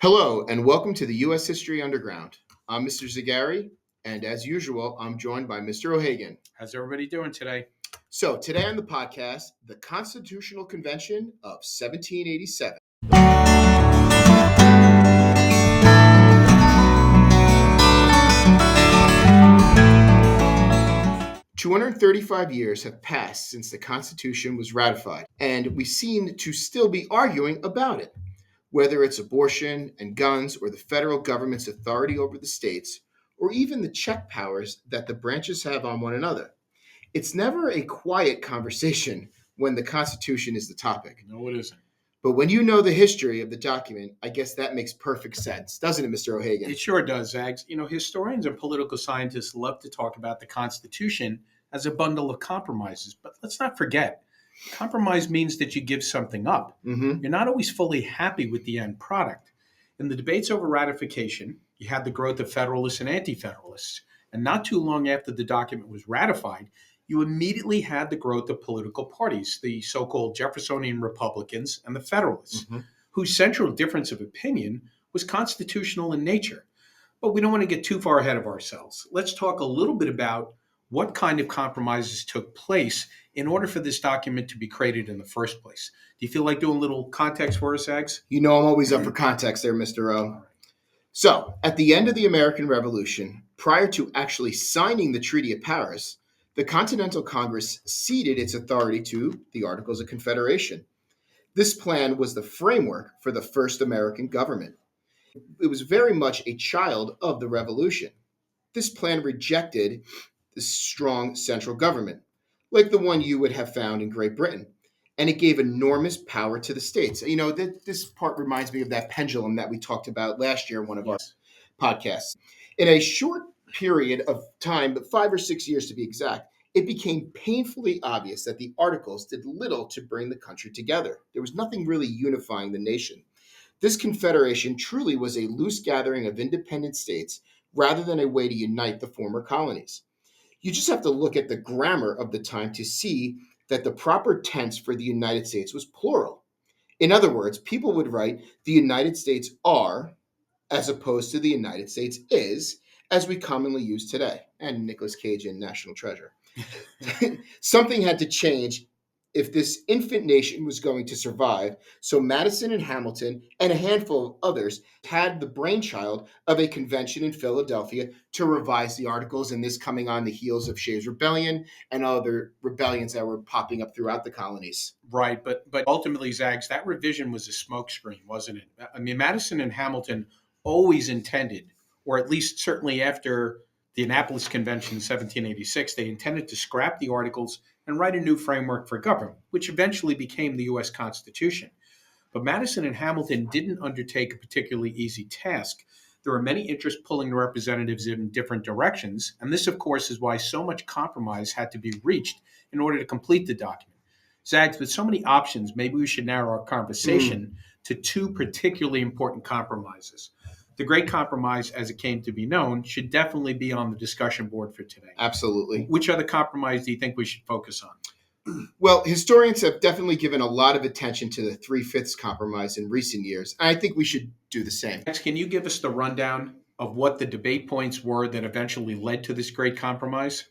Hello, and welcome to the U.S. History Underground. I'm Mr. Zagari, and as usual, I'm joined by Mr. O'Hagan. How's everybody doing today? So, today on the podcast, the Constitutional Convention of 1787. 235 years have passed since the Constitution was ratified, and we seem to still be arguing about it. Whether it's abortion and guns, or the federal government's authority over the states, or even the check powers that the branches have on one another. It's never a quiet conversation when the Constitution is the topic. No, it isn't. But when you know the history of the document, I guess that makes perfect sense, doesn't it, Mr. O'Hagan? It sure does, Zags. Historians and political scientists love to talk about the Constitution as a bundle of compromises, but let's not forget, compromise means that you give something up. Mm-hmm. You're not always fully happy with the end product. In the debates over ratification, you had the growth of Federalists and Anti-Federalists, and not too long after the document was ratified, you immediately had the growth of political parties, the so-called Jeffersonian Republicans and the Federalists, whose central difference of opinion was constitutional in nature. But we don't want to get too far ahead of ourselves. Let's talk a little bit about what kind of compromises took place in order for this document to be created in the first place. Do you feel like doing a little context for us, Zags? You know I'm always up for context there, Mr. O. So, at the end of the American Revolution, prior to actually signing the Treaty of Paris, the Continental Congress ceded its authority to the Articles of Confederation. This plan was the framework for the first American government. It was very much a child of the Revolution. This plan rejected the strong central government, like the one you would have found in Great Britain, and it gave enormous power to the states. You know, this part reminds me of that pendulum that we talked about last year in one of our podcasts. In a short period of time, but 5 or 6 years to be exact, it became painfully obvious that the Articles did little to bring the country together. There was nothing really unifying the nation. This confederation truly was a loose gathering of independent states rather than a way to unite the former colonies. You just have to look at the grammar of the time to see that the proper tense for the United States was plural. In other words, people would write the United States are as opposed to the United States is, as we commonly use today, and Nicolas Cage in National Treasure. Something had to change if this infant nation was going to survive, so Madison and Hamilton and a handful of others had the brainchild of a convention in Philadelphia to revise the Articles, and this coming on the heels of Shays' Rebellion and other rebellions that were popping up throughout the colonies. Right, but ultimately, Zags, that revision was a smokescreen, wasn't it? I mean, Madison and Hamilton always intended, or at least certainly after the Annapolis Convention in 1786, they intended to scrap the Articles and write a new framework for government, which eventually became the U.S. Constitution. But Madison and Hamilton didn't undertake a particularly easy task. There were many interests pulling the representatives in different directions, and this, of course, is why so much compromise had to be reached in order to complete the document. Zags, with so many options, maybe we should narrow our conversation to two particularly important compromises. The Great Compromise, as it came to be known, should definitely be on the discussion board for today. Absolutely. Which other compromise do you think we should focus on? Well, historians have definitely given a lot of attention to the 3/5 compromise in recent years, and I think we should do the same. Next, can you give us the rundown of what the debate points were that eventually led to this Great Compromise?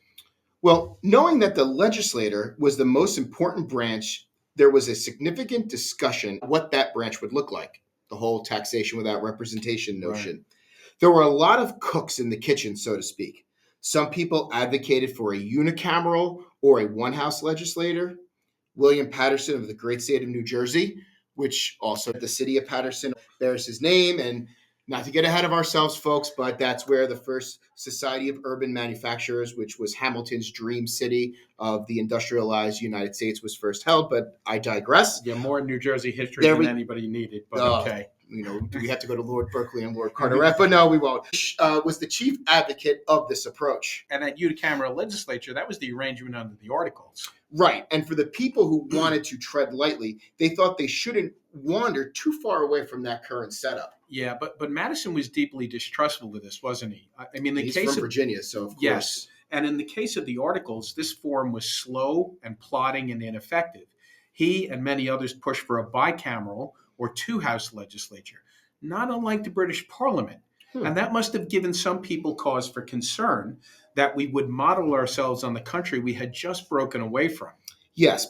Well, knowing that the legislature was the most important branch, there was a significant discussion what that branch would look like. The whole taxation without representation notion. Right. There were a lot of cooks in the kitchen, so to speak. Some people advocated for a unicameral or a one-house legislature. William Paterson of the great state of New Jersey, which also the city of Paterson bears his name. And not to get ahead of ourselves, folks, but that's where the first Society of Urban Manufacturers, which was Hamilton's dream city of the industrialized United States, was first held. But I digress. Yeah, more New Jersey history than anybody needed, but okay. Do we have to go to Lord Berkeley and Lord Carteret? But no, we won't. Was the chief advocate of this approach. And at unicameral legislature, that was the arrangement under the Articles. Right. And for the people who wanted to tread lightly, they thought they shouldn't wander too far away from that current setup. Yeah, but Madison was deeply distrustful of this, wasn't he? I mean, he's from Virginia, so of course. Yes. And in the case of the Articles, this form was slow and plodding and ineffective. He and many others pushed for a bicameral or two-house legislature. not unlike the British Parliament. Hmm. And that must have given some people cause for concern that we would model ourselves on the country we had just broken away from. Yes,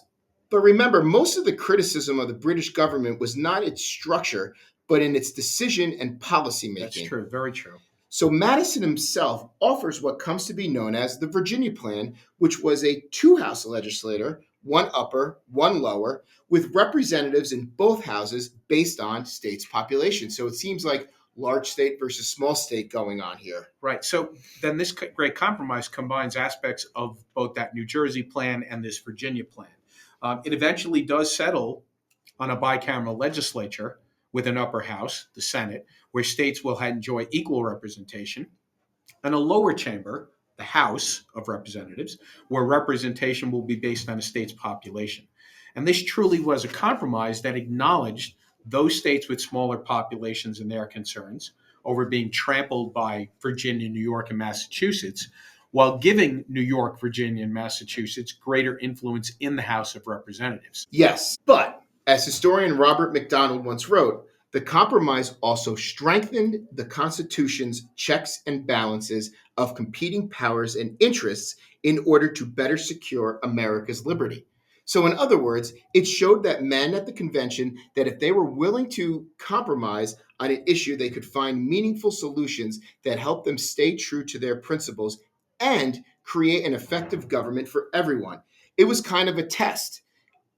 but remember, most of the criticism of the British government was not its structure, but in its decision and policy That's making. true, very true. So Madison himself offers what comes to be known as the Virginia Plan, which was a two-house legislature, one upper, one lower, with representatives in both houses based on states' population. So it seems like large state versus small state going on here. Right. So then this great compromise combines aspects of both that New Jersey plan and this Virginia plan. It eventually does settle on a bicameral legislature with an upper house, the Senate, where states will enjoy equal representation, and a lower chamber, the House of Representatives, where representation will be based on a state's population. And this truly was a compromise that acknowledged those states with smaller populations and their concerns over being trampled by Virginia, New York, and Massachusetts, while giving New York, Virginia, and Massachusetts greater influence in the House of Representatives. Yes, but as historian Robert MacDonald once wrote, the compromise also strengthened the Constitution's checks and balances of competing powers and interests in order to better secure America's liberty. So, in other words, it showed that men at the convention that if they were willing to compromise on an issue, they could find meaningful solutions that helped them stay true to their principles and create an effective government for everyone. It was kind of a test,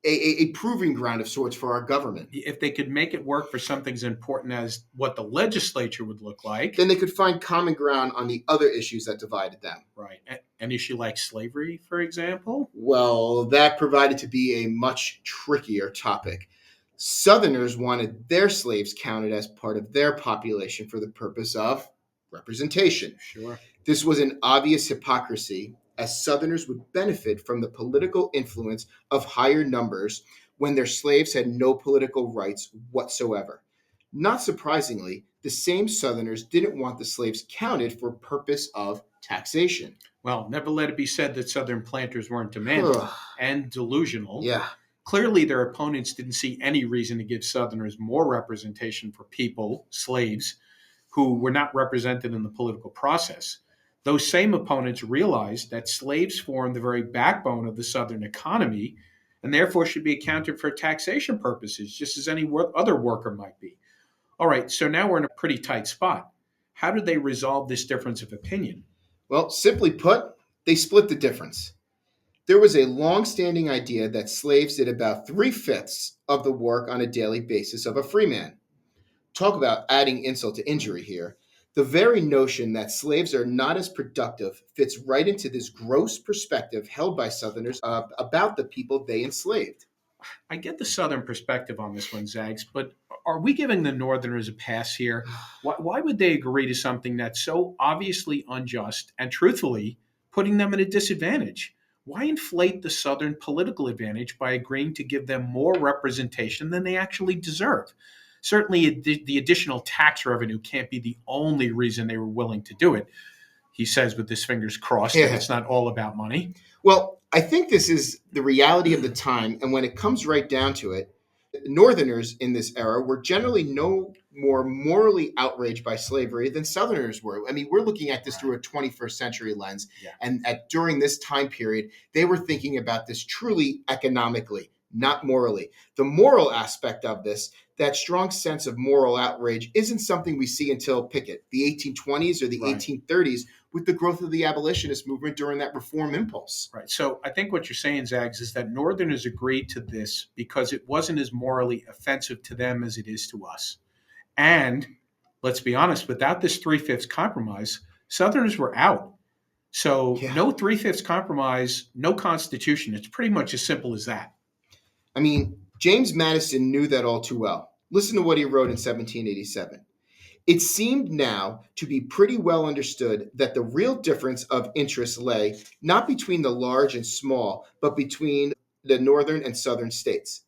a proving ground of sorts for our government. If they could make it work for something as important as what the legislature would look like, Then they could find common ground on the other issues that divided them. right? An issue like slavery, for example. Well, that provided to be a much trickier topic. Southerners wanted their slaves counted as part of their population for the purpose of representation. Sure. This was an obvious hypocrisy, as Southerners would benefit from the political influence of higher numbers when their slaves had no political rights whatsoever. Not surprisingly, the same Southerners didn't want the slaves counted for purpose of taxation. Well, never let it be said that Southern planters weren't demanding and delusional. Yeah. Clearly, their opponents didn't see any reason to give Southerners more representation for people, slaves, who were not represented in the political process. Those same opponents realized that slaves formed the very backbone of the Southern economy and therefore should be accounted for taxation purposes, just as any other worker might be. All right, so now we're in a pretty tight spot. How did they resolve this difference of opinion? Well, simply put, they split the difference. There was a long-standing idea that slaves did about three-fifths of the work on a daily basis of a free man. Talk about adding insult to injury here. The very notion that slaves are not as productive fits right into this gross perspective held by Southerners about the people they enslaved. I get the Southern perspective on this one, Zags, but are we giving the Northerners a pass here? Why would they agree to something that's so obviously unjust and truthfully putting them at a disadvantage? Why inflate the Southern political advantage by agreeing to give them more representation than they actually deserve? Certainly, the additional tax revenue can't be the only reason they were willing to do it. He says with his fingers crossed that it's not all about money. Well, I think this is the reality of the time, and when it comes right down to it, Northerners in this era were generally no more morally outraged by slavery than Southerners were. I mean, we're looking at this through a 21st century lens, and during this time period, they were thinking about this truly economically, not morally. The moral aspect of this, that strong sense of moral outrage, isn't something we see until, pick it, the 1820s or the 1830s, with the growth of the abolitionist movement during that reform impulse. Right. So I think what you're saying, Zags, is that Northerners agreed to this because it wasn't as morally offensive to them as it is to us. And let's be honest, without this three-fifths compromise, Southerners were out. So no three-fifths compromise, no constitution. It's pretty much as simple as that. I mean, James Madison knew that all too well. Listen to what he wrote in 1787. It seemed now to be pretty well understood that the real difference of interest lay not between the large and small, but between the northern and southern states.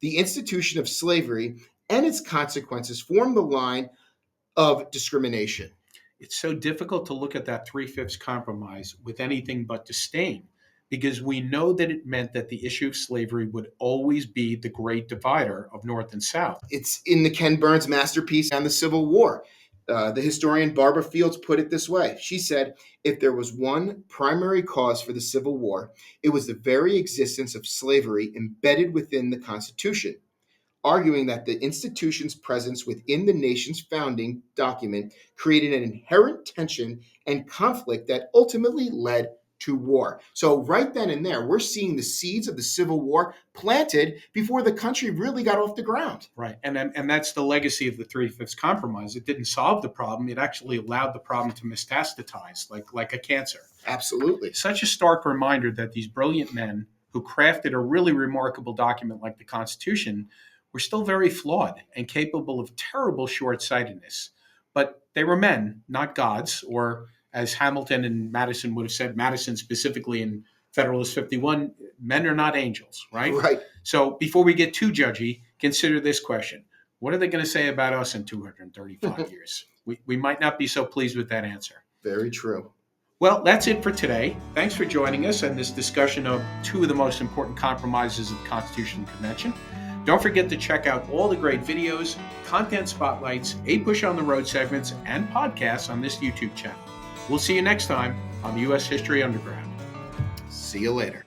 The institution of slavery and its consequences formed the line of discrimination. It's so difficult to look at that three-fifths compromise with anything but disdain. because we know that it meant that the issue of slavery would always be the great divider of North and South. It's in the Ken Burns masterpiece on the Civil War. The historian Barbara Fields put it this way. She said, if there was one primary cause for the Civil War, it was the very existence of slavery embedded within the Constitution, arguing that the institution's presence within the nation's founding document created an inherent tension and conflict that ultimately led to war. So right then and there, we're seeing the seeds of the Civil War planted before the country really got off the ground. Right. And that's the legacy of the Three-Fifths Compromise. It didn't solve the problem. It actually allowed the problem to metastasize like a cancer. Absolutely. Such a stark reminder that these brilliant men who crafted a really remarkable document like the Constitution were still very flawed and capable of terrible short-sightedness. But they were men, not gods, or as Hamilton and Madison would have said, Madison specifically in Federalist 51, men are not angels, right? Right. So before we get too judgy, consider this question. What are they going to say about us in 235 years? We might not be so pleased with that answer. Very true. Well, that's it for today. Thanks for joining us in this discussion of two of the most important compromises of the Constitutional Convention. Don't forget to check out all the great videos, content spotlights, 8 Push on the Road segments, and podcasts on this YouTube channel. We'll see you next time on the U.S. History Underground. See you later.